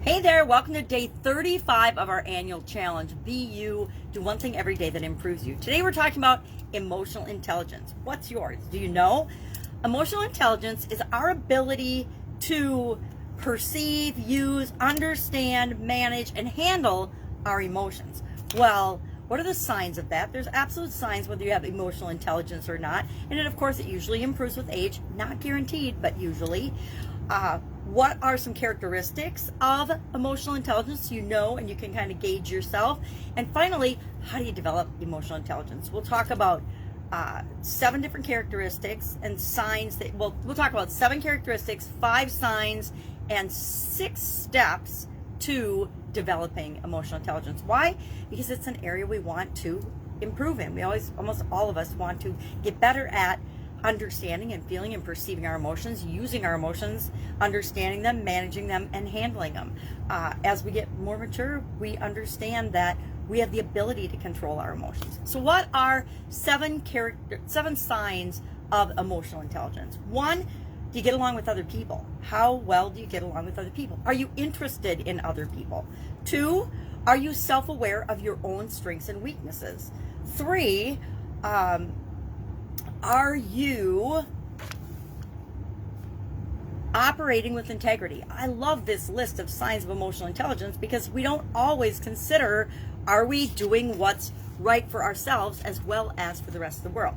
Hey there, welcome to day 35 of our annual challenge. Be you, do one thing every day that improves you. Today we're talking about emotional intelligence. What's yours? Do you know? Emotional intelligence is our ability to perceive, use, understand, manage, and handle our emotions. Well, what are the signs of that? There's absolute signs whether you have emotional intelligence or not. And then, of course, it usually improves with age. Not guaranteed, but usually. What are some characteristics of emotional intelligence you know and you can kind of gauge yourself? And finally, how do you develop emotional intelligence? We'll talk about 7 different characteristics and signs that we'll talk about 7 characteristics, 5 signs, and 6 steps to developing emotional intelligence. Why? Because it's an area we want to improve in. Almost all of us want to get better at understanding and feeling and perceiving our emotions, using our emotions, understanding them, managing them, and handling them. As we get more mature, we understand that we have the ability to control our emotions. So what are 7 signs of emotional intelligence? 1, do you get along with other people? How well do you get along with other people? Are you interested in other people? 2, are you self-aware of your own strengths and weaknesses? 3, are you operating with integrity? I love this list of signs of emotional intelligence because we don't always consider, are we doing what's right for ourselves as well as for the rest of the world?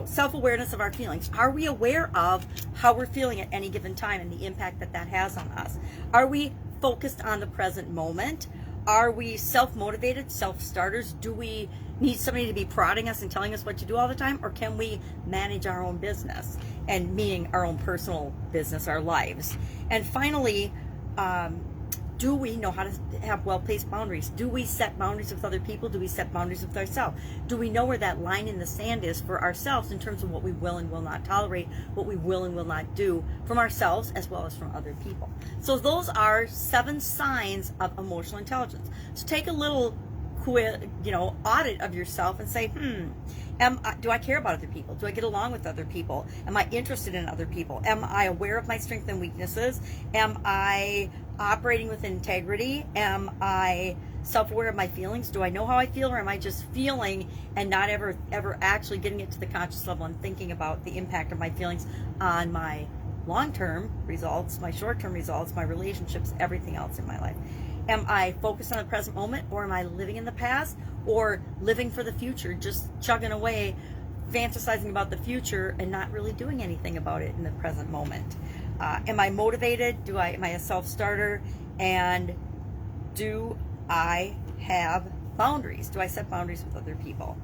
Self-awareness of our feelings. Are we aware of how we're feeling at any given time and the impact that has on us? Are we focused on the present moment? Are we self-motivated, self-starters? Do we need somebody to be prodding us and telling us what to do all the time? Or can we manage our own business, and meaning our own personal business, our lives? And finally, do we know how to have well-placed boundaries? Do we set boundaries with other people? Do we set boundaries with ourselves? Do we know where that line in the sand is for ourselves in terms of what we will and will not tolerate, what we will and will not do from ourselves as well as from other people? So those are 7 signs of emotional intelligence. So take a little audit of yourself and say, do I care about other people? Do I get along with other people? Am I interested in other people? Am I aware of my strengths and weaknesses? Am I operating with integrity? Am I self-aware of my feelings? Do I know how I feel, or am I just feeling and not ever actually getting it to the conscious level and thinking about the impact of my feelings on my long-term results, my short-term results, my relationships, everything else in my life? Am I focused on the present moment, or am I living in the past, or living for the future, just chugging away, fantasizing about the future and not really doing anything about it in the present moment? Am I motivated? Am I a self-starter? And do I have boundaries? Do I set boundaries with other people?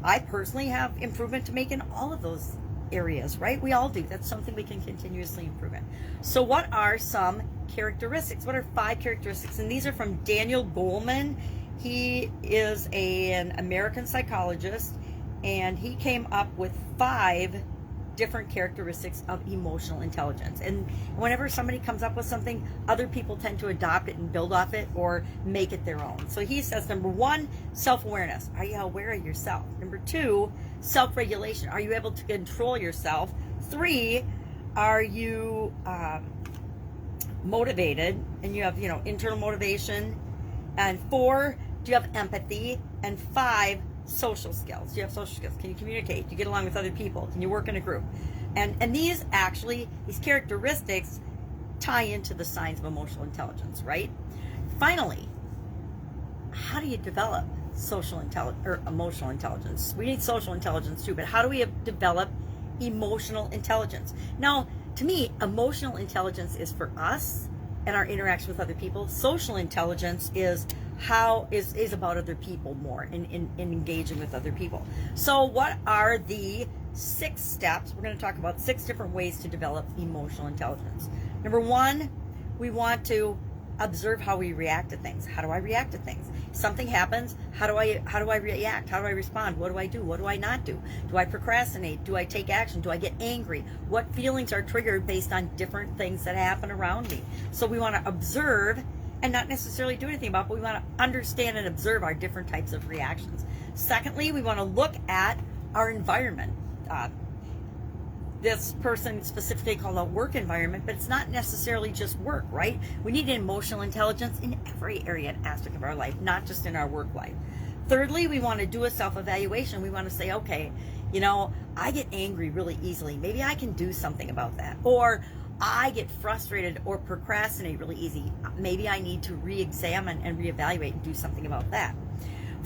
I personally have improvement to make in all of those areas, right? We all do. That's something we can continuously improve in. So what are some characteristics? What are 5 characteristics? And these are from Daniel Goleman. He is an American psychologist, and he came up with 5 different characteristics of emotional intelligence. And whenever somebody comes up with something, other people tend to adopt it and build off it or make it their own. So he says, number 1, self-awareness. Are you aware of yourself? Number 2, self-regulation. Are you able to control yourself? 3, are you motivated, and you have internal motivation? And 4, do you have empathy? And 5, social skills. Do you have social skills? Can you communicate? Do you get along with other people? Can you work in a group? And these characteristics tie into the signs of emotional intelligence, right? Finally, how do you develop emotional intelligence? We need social intelligence too, but how do we develop emotional intelligence? Now, to me, emotional intelligence is for us and our interaction with other people. Social intelligence is about other people more, in engaging with other people. So what are the 6 steps? We're going to talk about 6 different ways to develop emotional intelligence. Number 1, we want to observe how we react to things. How do I react to things? Something happens, how do I react? How do I respond? What do I do? What do I not do? Do I procrastinate? Do I take action? Do I get angry? What feelings are triggered based on different things that happen around me? So we want to observe and not necessarily do anything about it, but we want to understand and observe our different types of reactions. Secondly, we want to look at our environment. this person specifically called a work environment, but it's not necessarily just work, right? We need emotional intelligence in every area and aspect of our life, not just in our work life. Thirdly, we want to do a self-evaluation. We want to say, okay, you know, I get angry really easily. Maybe I can do something about that. Or I get frustrated or procrastinate really easy. Maybe I need to re-examine and reevaluate and do something about that.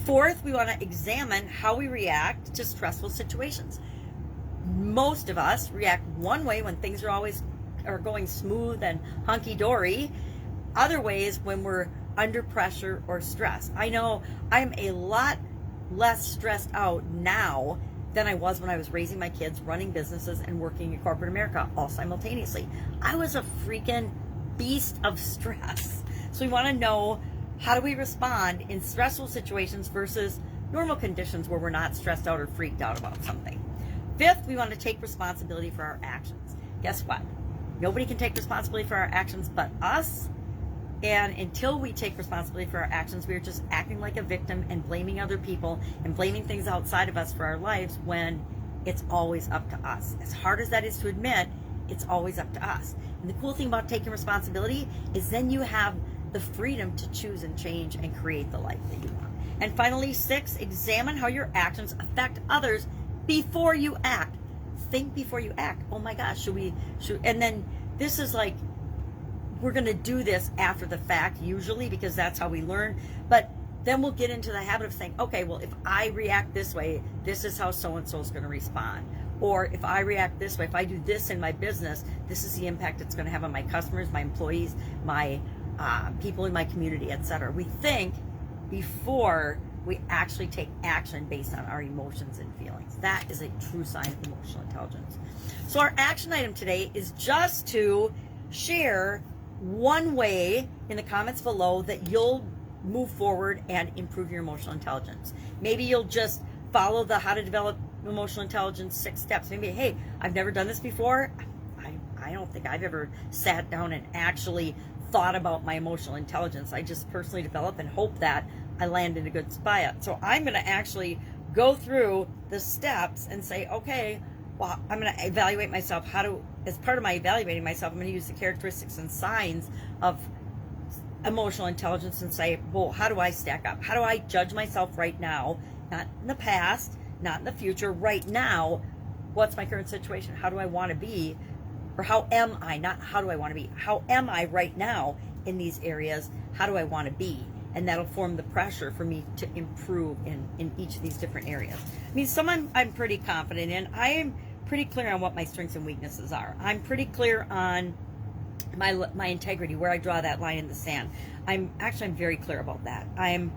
Fourth, we want to examine how we react to stressful situations. Most of us react one way when things are going smooth and hunky-dory. Other ways when we're under pressure or stress. I know I'm a lot less stressed out now than I was when I was raising my kids, running businesses, and working in corporate America all simultaneously. I was a freaking beast of stress. So we want to know, how do we respond in stressful situations versus normal conditions where we're not stressed out or freaked out about something. Fifth, we want to take responsibility for our actions. Guess what? Nobody can take responsibility for our actions but us. And until we take responsibility for our actions, we're just acting like a victim and blaming other people and blaming things outside of us for our lives when it's always up to us. As hard as that is to admit, it's always up to us. And the cool thing about taking responsibility is then you have the freedom to choose and change and create the life that you want. And finally, 6, examine how your actions affect others before you act. Think before you act. Oh my gosh, should and then this is like, we're going to do this after the fact usually because that's how we learn, but then we'll get into the habit of saying, okay, well, if I react this way, this is how so-and-so is going to respond. Or if I react this way, if I do this in my business, this is the impact it's going to have on my customers, my employees, my people in my community, etc. We think before we actually take action based on our emotions and feelings. That is a true sign of emotional intelligence. So our action item today is just to share one way in the comments below that you'll move forward and improve your emotional intelligence. Maybe you'll just follow the how to develop emotional intelligence 6 steps. Maybe, hey, I've never done this before. I don't think I've ever sat down and actually thought about my emotional intelligence. I just personally develop and hope that I land in a good spot. So I'm going to actually go through the steps and say, okay, well, I'm going to evaluate myself. As part of my evaluating myself, I'm going to use the characteristics and signs of emotional intelligence and say, well, how do I stack up? How do I judge myself right now? Not in the past, not in the future, right now. What's my current situation? How do I want to be? Or how am I? Not how do I want to be? How am I right now in these areas? How do I want to be? And that'll form the pressure for me to improve in each of these different areas. I mean, some I'm pretty confident in. I am pretty clear on what my strengths and weaknesses are. I'm pretty clear on my integrity, where I draw that line in the sand. I'm very clear about that. I'm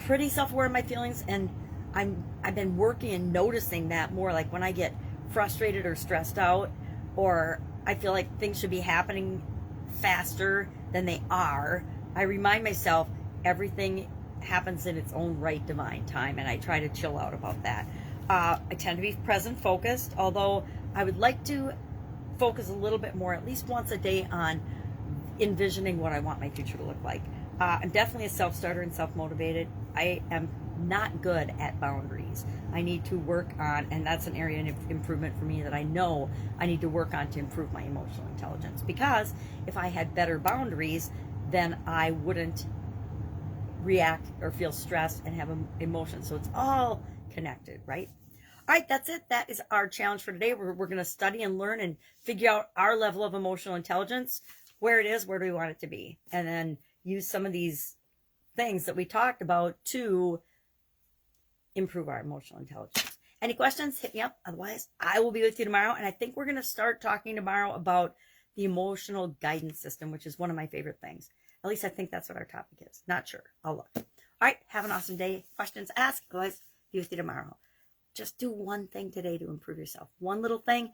pretty self-aware of my feelings, and I've been working and noticing that more, like when I get frustrated or stressed out, or I feel like things should be happening faster than they are. I remind myself everything happens in its own right divine time, and I try to chill out about that. I tend to be present focused, although I would like to focus a little bit more, at least once a day, on envisioning what I want my future to look like. I'm definitely a self-starter and self-motivated. I am not good at boundaries. I need to work on, and that's an area of improvement for me that I know I need to work on to improve my emotional intelligence. Because if I had better boundaries, then I wouldn't react or feel stressed and have emotions. So it's all connected, right? All right, that's it. That is our challenge for today. We're going to study and learn and figure out our level of emotional intelligence, where it is, where do we want it to be, and then use some of these things that we talked about to improve our emotional intelligence. Any questions? Hit me up. Otherwise, I will be with you tomorrow. And I think we're going to start talking tomorrow about the emotional guidance system, which is one of my favorite things. At least I think that's what our topic is. Not sure. I'll look. All right. Have an awesome day. Questions, ask. Otherwise, be with you tomorrow. Just do one thing today to improve yourself. One little thing.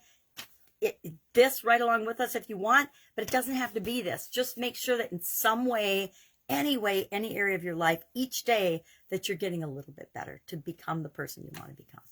This right along with us if you want, but it doesn't have to be this. Just make sure that in some way, any area of your life, each day, that you're getting a little bit better to become the person you want to become.